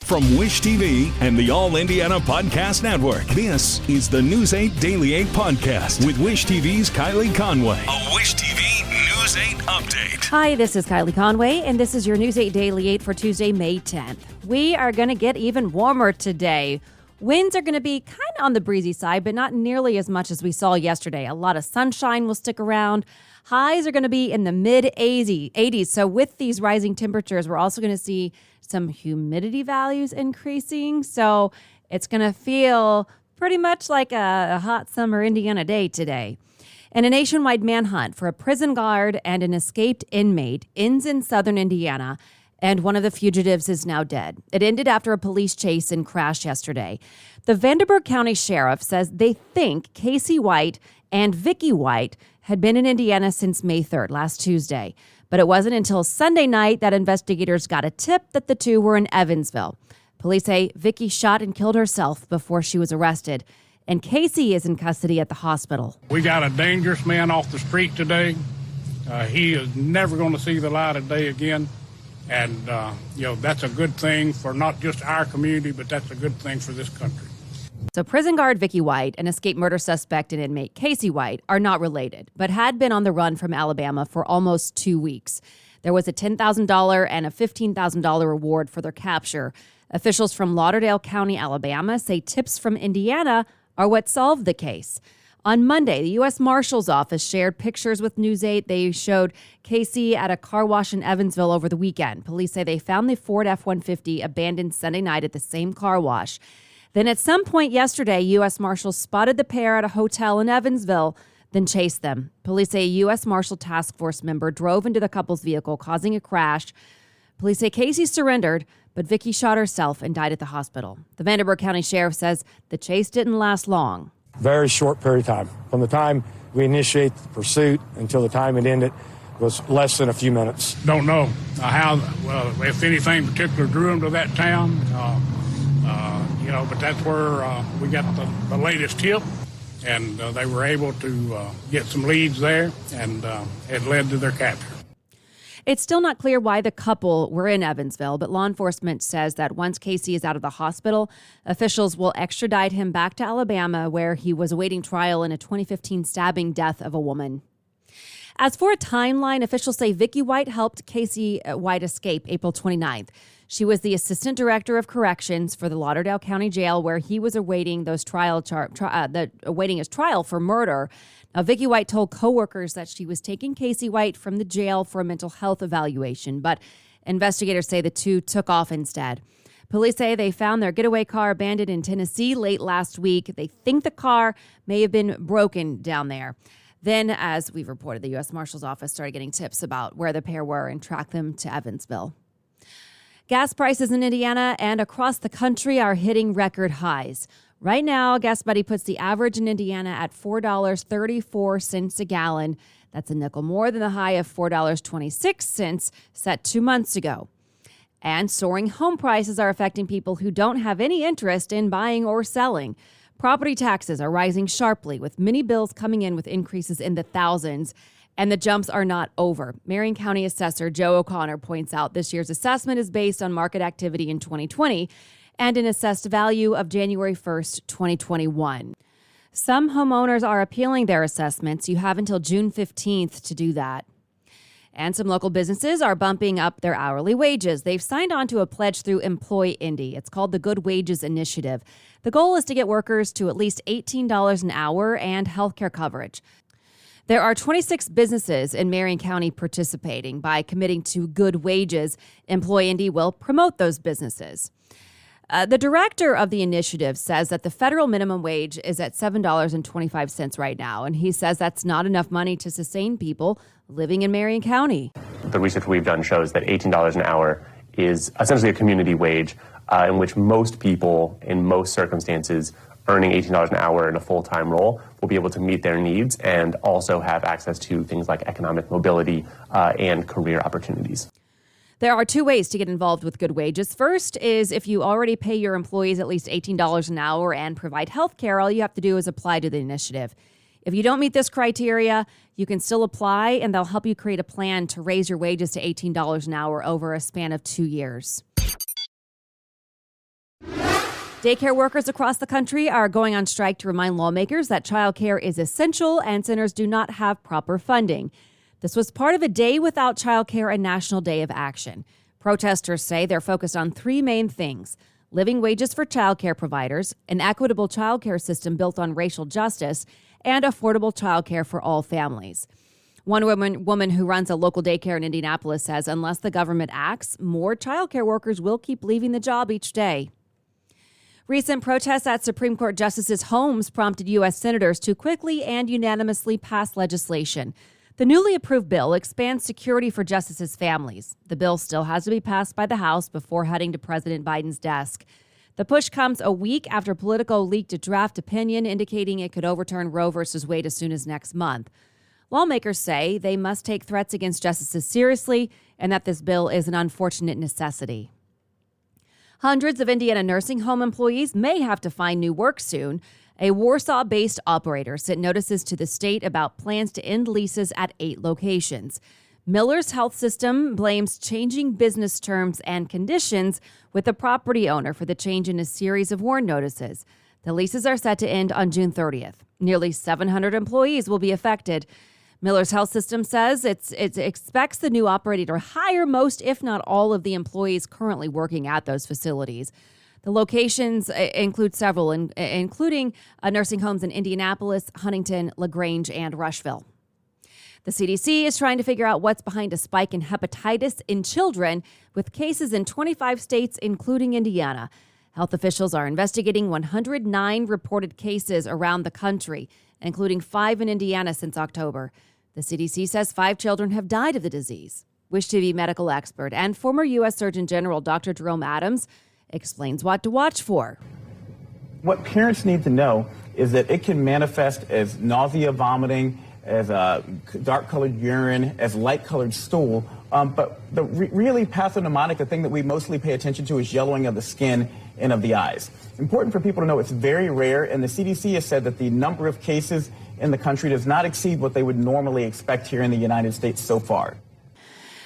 From Wish TV and the All Indiana Podcast Network, this is the News 8 Daily 8 Podcast with Wish TV's Kylie Conway. A Wish TV News 8 update. Hi, this is Kylie Conway, and this is your News 8 Daily 8 for Tuesday, May 10th. We are going to get even warmer today. Winds are going to be kind of on the breezy side, but not nearly as much as we saw yesterday. A lot of sunshine will stick around. Highs are going to be in the mid-80s. So with these rising temperatures, we're also going to see some humidity values increasing. So it's going to feel pretty much like a hot summer Indiana day today. And a nationwide manhunt for a prison guard and an escaped inmate ends in southern Indiana, and one of the fugitives is now dead. It ended after a police chase and crash yesterday. The Vanderburgh County Sheriff says they think Casey White and Vicky White had been in Indiana since May 3rd, last Tuesday. But it wasn't until Sunday night that investigators got a tip that the two were in Evansville. Police say Vicky shot and killed herself before she was arrested, and Casey is in custody at the hospital. We got a dangerous man off the street today. He is never going to see the light of day again. And, that's a good thing for not just our community, but that's a good thing for this country. So prison guard Vicky White and escaped murder suspect and inmate Casey White are not related, but had been on the run from Alabama for almost 2 weeks. There was a $10,000 and a $15,000 reward for their capture. Officials from Lauderdale County, Alabama, say tips from Indiana are what solved the case. On Monday, the U.S. Marshal's Office shared pictures with News 8. They showed Casey at a car wash in Evansville over the weekend. Police say they found the Ford F-150 abandoned Sunday night at the same car wash. Then at some point yesterday, U.S. Marshals spotted the pair at a hotel in Evansville, then chased them. Police say a U.S. Marshal Task Force member drove into the couple's vehicle, causing a crash. Police say Casey surrendered, but Vicky shot herself and died at the hospital. The Vanderburgh County Sheriff says the chase didn't last long. Very short period of time. From the time we initiate the pursuit until the time it ended was less than a few minutes. Don't know if anything particular drew them to that town, but that's where we got the latest tip, and they were able to get some leads there, and it led to their capture. It's still not clear why the couple were in Evansville, but law enforcement says that once Casey is out of the hospital, officials will extradite him back to Alabama, where he was awaiting trial in a 2015 stabbing death of a woman. As for a timeline, officials say Vicky White helped Casey White escape April 29th. She was the assistant director of corrections for the Lauderdale County Jail, where he was awaiting awaiting his trial for murder. Now, Vicky White told coworkers that she was taking Casey White from the jail for a mental health evaluation, but investigators say the two took off instead. Police say they found their getaway car abandoned in Tennessee late last week. They think the car may have been broken down there. Then, as we've reported, the U.S. Marshal's Office started getting tips about where the pair were and tracked them to Evansville. Gas prices in Indiana and across the country are hitting record highs. Right now, Gas Buddy puts the average in Indiana at $4.34 a gallon. That's a nickel more than the high of $4.26 set 2 months ago. And soaring home prices are affecting people who don't have any interest in buying or selling. Property taxes are rising sharply, with many bills coming in with increases in the thousands. And the jumps are not over. Marion County Assessor Joe O'Connor points out this year's assessment is based on market activity in 2020 and an assessed value of January 1st, 2021. Some homeowners are appealing their assessments. You have until June 15th to do that. And some local businesses are bumping up their hourly wages. They've signed on to a pledge through Employ Indy. It's called the Good Wages Initiative. The goal is to get workers to at least $18 an hour and health care coverage. There are 26 businesses in Marion County participating. By committing to good wages, Employ Indy will promote those businesses. The director of the initiative says that the federal minimum wage is at $7.25 right now, and he says that's not enough money to sustain people living in Marion County. The research we've done shows that $18 an hour is essentially a community wage in which most people in most circumstances earning $18 an hour in a full-time role will be able to meet their needs and also have access to things like economic mobility and career opportunities. There are two ways to get involved with good wages. First is if you already pay your employees at least $18 an hour and provide health care, all you have to do is apply to the initiative. If you don't meet this criteria, you can still apply, and they'll help you create a plan to raise your wages to $18 an hour over a span of 2 years. Daycare workers across the country are going on strike to remind lawmakers that childcare is essential and centers do not have proper funding. This was part of a Day Without Childcare and National Day of Action. Protesters say they're focused on three main things: living wages for childcare providers, an equitable childcare system built on racial justice, and affordable childcare for all families. One woman who runs a local daycare in Indianapolis says unless the government acts, more childcare workers will keep leaving the job each day. Recent protests at Supreme Court justices' homes prompted U.S. senators to quickly and unanimously pass legislation. The newly approved bill expands security for justices' families. The bill still has to be passed by the House before heading to President Biden's desk. The push comes a week after Politico leaked a draft opinion indicating it could overturn Roe v. Wade as soon as next month. Lawmakers say they must take threats against justices seriously and that this bill is an unfortunate necessity. Hundreds of Indiana nursing home employees may have to find new work soon. A Warsaw-based operator sent notices to the state about plans to end leases at 8 locations. Miller's Health System blames changing business terms and conditions with the property owner for the change in a series of warn notices. The leases are set to end on June 30th. Nearly 700 employees will be affected. Miller's Health System says it expects the new operator to hire most, if not all, of the employees currently working at those facilities. The locations include several, including nursing homes in Indianapolis, Huntington, LaGrange, and Rushville. The CDC is trying to figure out what's behind a spike in hepatitis in children, with cases in 25 states, including Indiana. Health officials are investigating 109 reported cases around the country, including 5 in Indiana since October. The CDC says 5 children have died of the disease. Wish TV medical expert and former U.S. Surgeon General Dr. Jerome Adams explains what to watch for. What parents need to know is that it can manifest as nausea, vomiting, as dark-colored urine, as light-colored stool. But the really pathognomonic, the thing that we mostly pay attention to, is yellowing of the skin and of the eyes. Important for people to know it's very rare, and the CDC has said that the number of cases in the country does not exceed what they would normally expect here in the United States so far.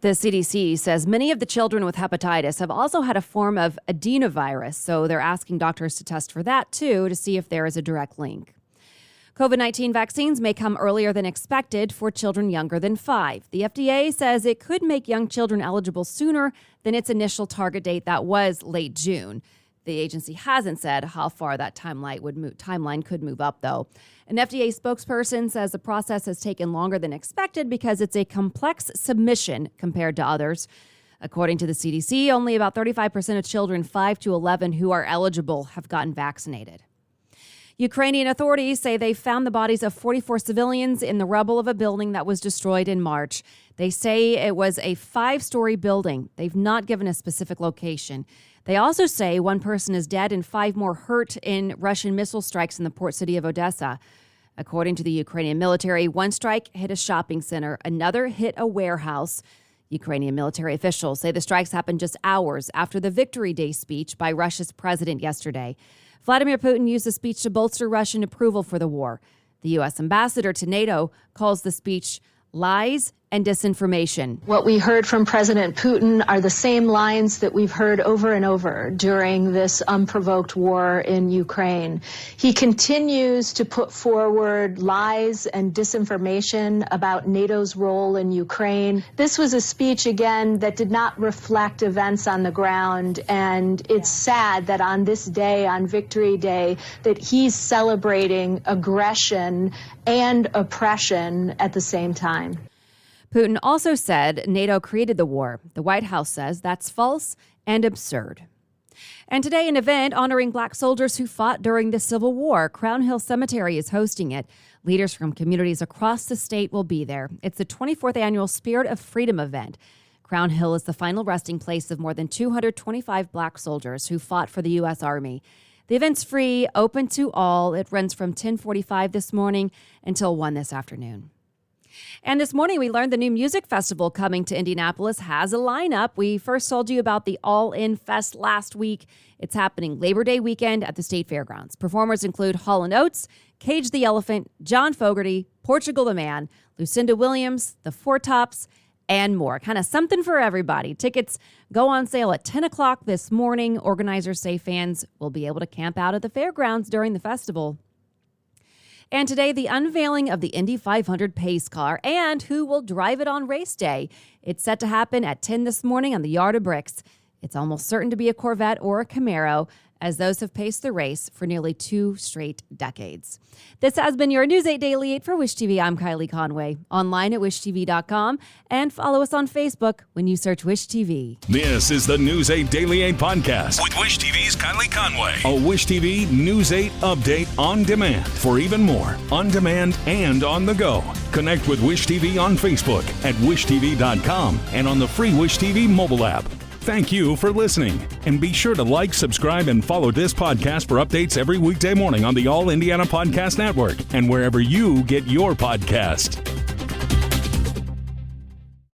The CDC says many of the children with hepatitis have also had a form of adenovirus, so they're asking doctors to test for that, too, to see if there is a direct link. COVID-19 vaccines may come earlier than expected for children younger than 5. The FDA says it could make young children eligible sooner than its initial target date that was late June. The agency hasn't said how far that timeline could move up, though. An FDA spokesperson says the process has taken longer than expected because it's a complex submission compared to others. According to the CDC, only about 35% of children 5 to 11 who are eligible have gotten vaccinated. Ukrainian authorities say they found the bodies of 44 civilians in the rubble of a building that was destroyed in March. They say it was a 5-story building. They've not given a specific location. They also say 1 person is dead and 5 more hurt in Russian missile strikes in the port city of Odessa. According to the Ukrainian military, 1 strike hit a shopping center, another hit a warehouse. Ukrainian military officials say the strikes happened just hours after the Victory Day speech by Russia's president yesterday. Vladimir Putin used the speech to bolster Russian approval for the war. The U.S. ambassador to NATO calls the speech lies and disinformation. What we heard from President Putin are the same lines that we've heard over and over during this unprovoked war in Ukraine. He continues to put forward lies and disinformation about NATO's role in Ukraine. This was a speech, again, that did not reflect events on the ground, and it's sad that on this day, on Victory Day, that he's celebrating aggression and oppression at the same time. Putin also said NATO created the war. The White House says that's false and absurd. And today, an event honoring Black soldiers who fought during the Civil War. Crown Hill Cemetery is hosting it. Leaders from communities across the state will be there. It's the 24th annual Spirit of Freedom event. Crown Hill is the final resting place of more than 225 Black soldiers who fought for the U.S. Army. The event's free, open to all. It runs from 10:45 this morning until 1 this afternoon. And this morning, we learned the new music festival coming to Indianapolis has a lineup. We first told you about the All In Fest last week. It's happening Labor Day weekend at the State Fairgrounds. Performers include Hall & Oates, Cage the Elephant, John Fogerty, Portugal the Man, Lucinda Williams, The Four Tops, and more. Kind of something for everybody. Tickets go on sale at 10 o'clock this morning. Organizers say fans will be able to camp out at the fairgrounds during the festival. And today, the unveiling of the Indy 500 pace car and who will drive it on race day. It's set to happen at 10 this morning on the Yard of Bricks. It's almost certain to be a Corvette or a Camaro, as those have paced the race for nearly 2 straight decades. This has been your News 8 Daily 8 for Wish TV. I'm Kylie Conway. Online at wishtv.com and follow us on Facebook when you search Wish TV. This is the News 8 Daily 8 podcast with Wish TV's Kylie Conway. A Wish TV News 8 update on demand. For even more, on demand and on the go. Connect with Wish TV on Facebook at wishtv.com and on the free Wish TV mobile app. Thank you for listening, and be sure to like, subscribe, and follow this podcast for updates every weekday morning on the All Indiana Podcast Network and wherever you get your podcast.